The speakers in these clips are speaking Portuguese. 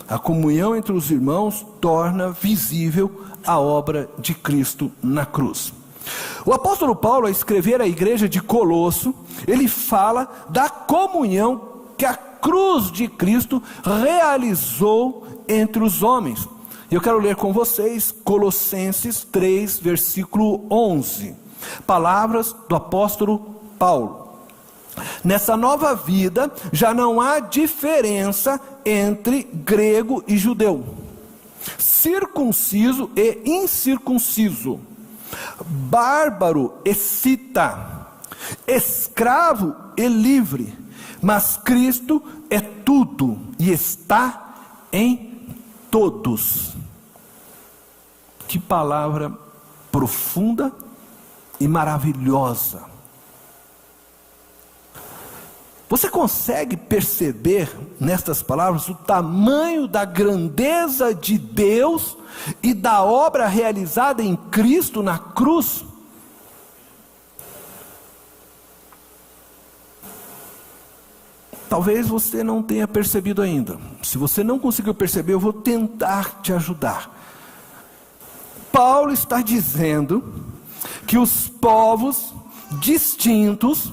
A comunhão entre os irmãos torna visível a obra de Cristo na cruz. O apóstolo Paulo, ao escrever à igreja de Colosso, ele fala da comunhão que a cruz de Cristo realizou entre os homens. Eu quero ler com vocês Colossenses 3, versículo 11. Palavras do apóstolo Paulo. Nessa nova vida, já não há diferença entre grego e judeu, circunciso e incircunciso, bárbaro e cita, escravo e livre, mas Cristo é tudo e está em todos. Que palavra profunda e maravilhosa. Você consegue perceber nestas palavras o tamanho da grandeza de Deus e da obra realizada em Cristo na cruz? Talvez você não tenha percebido ainda. Se você não conseguiu perceber, eu vou tentar te ajudar. Paulo está dizendo que os povos distintos,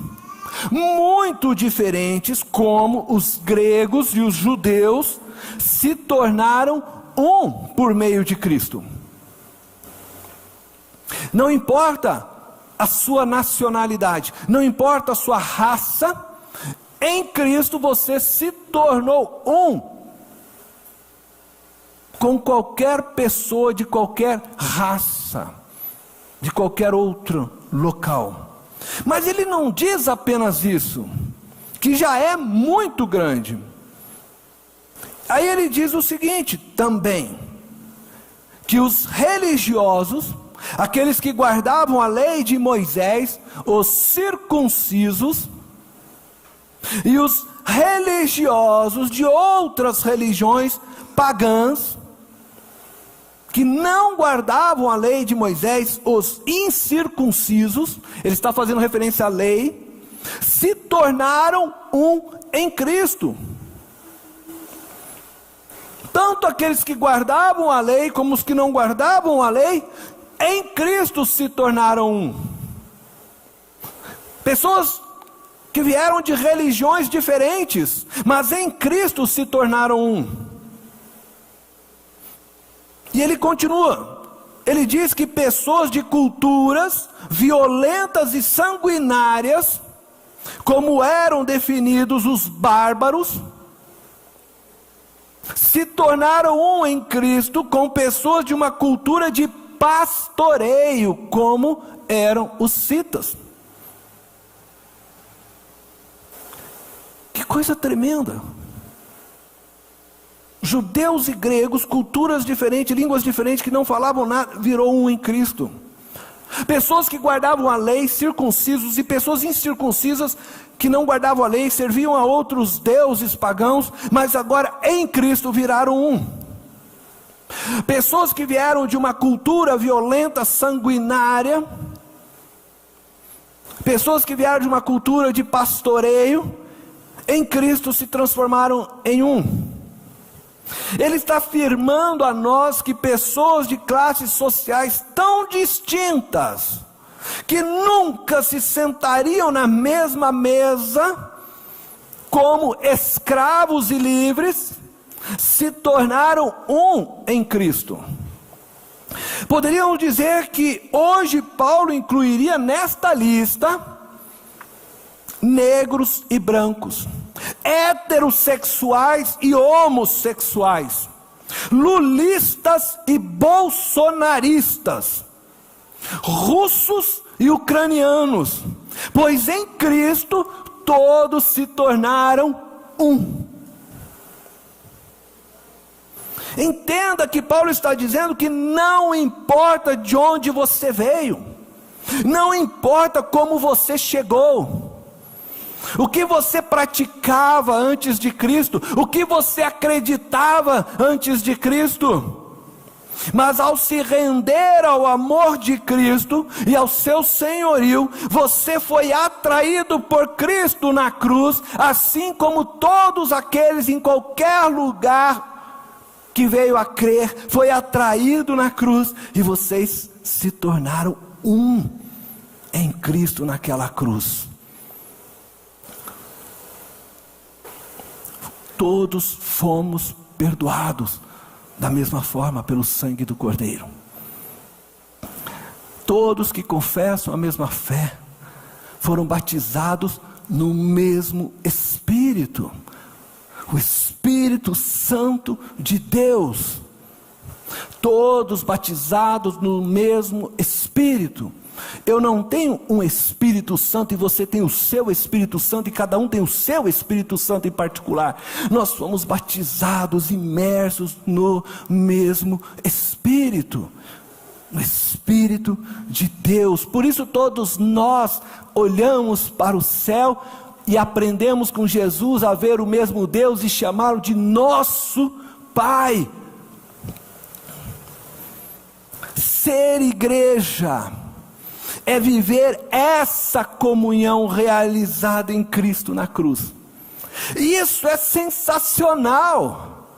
muito diferentes, como os gregos e os judeus, se tornaram um por meio de Cristo. Não importa a sua nacionalidade, não importa a sua raça, em Cristo você se tornou um com qualquer pessoa de qualquer raça, de qualquer outro local. Mas ele não diz apenas isso, que já é muito grande. Aí ele diz o seguinte também, que os religiosos, aqueles que guardavam a lei de Moisés, os circuncisos, e os religiosos de outras religiões pagãs, que não guardavam a lei de Moisés, os incircuncisos, ele está fazendo referência à lei, se tornaram um em Cristo. Tanto aqueles que guardavam a lei, como os que não guardavam a lei, em Cristo se tornaram um. Pessoas que vieram de religiões diferentes, mas em Cristo se tornaram um. E ele continua, ele diz que pessoas de culturas violentas e sanguinárias, como eram definidos os bárbaros, se tornaram um em Cristo com pessoas de uma cultura de pastoreio, como eram os citas. Que coisa tremenda! Judeus e gregos, culturas diferentes, línguas diferentes, que não falavam nada, virou um em Cristo. Pessoas que guardavam a lei, circuncisos, e pessoas incircuncisas, que não guardavam a lei, serviam a outros deuses pagãos, mas agora em Cristo viraram um. Pessoas que vieram de uma cultura violenta, sanguinária, pessoas que vieram de uma cultura de pastoreio, em Cristo se transformaram em um. Ele está afirmando a nós que pessoas de classes sociais tão distintas, que nunca se sentariam na mesma mesa, como escravos e livres, se tornaram um em Cristo. Poderíamos dizer que hoje Paulo incluiria nesta lista negros e brancos, heterossexuais e homossexuais, lulistas e bolsonaristas, russos e ucranianos, pois em Cristo todos se tornaram um. Entenda que Paulo está dizendo que não importa de onde você veio, não importa como você chegou, o que você praticava antes de Cristo, o que você acreditava antes de Cristo, mas ao se render ao amor de Cristo e ao seu senhorio, você foi atraído por Cristo na cruz, assim como todos aqueles em qualquer lugar que veio a crer, foi atraído na cruz, e vocês se tornaram um em Cristo naquela cruz. Todos fomos perdoados da mesma forma pelo sangue do Cordeiro. Todos que confessam a mesma fé foram batizados no mesmo Espírito, o Espírito Santo de Deus. Todos batizados no mesmo Espírito. Eu não tenho um Espírito Santo e você tem o seu Espírito Santo, e cada um tem o seu Espírito Santo em particular. Nós fomos batizados, imersos no mesmo Espírito, no Espírito de Deus. Por isso todos nós olhamos para o céu e aprendemos com Jesus a ver o mesmo Deus e chamá-lo de nosso Pai. Ser igreja é viver essa comunhão realizada em Cristo na cruz. E isso é sensacional,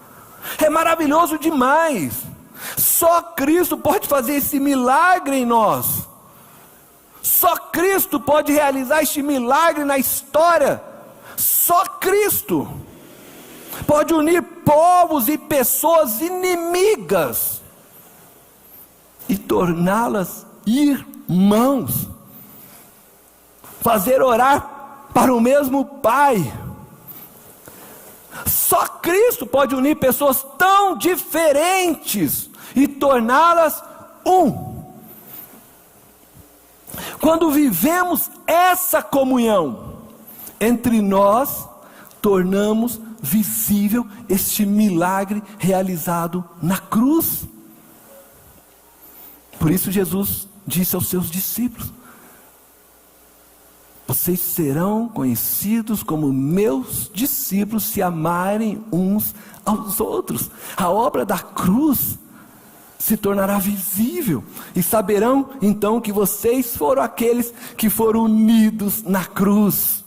é maravilhoso demais. Só Cristo pode fazer esse milagre em nós. Só Cristo pode realizar este milagre na história. Só Cristo pode unir povos e pessoas inimigas e torná-las irmãos, fazer orar para o mesmo Pai. Só Cristo pode unir pessoas tão diferentes e torná-las um. Quando vivemos essa comunhão entre nós, tornamos visível este milagre realizado na cruz. Por isso Jesus disse aos seus discípulos: vocês serão conhecidos como meus discípulos se amarem uns aos outros. A obra da cruz se tornará visível, e saberão então que vocês foram aqueles que foram unidos na cruz.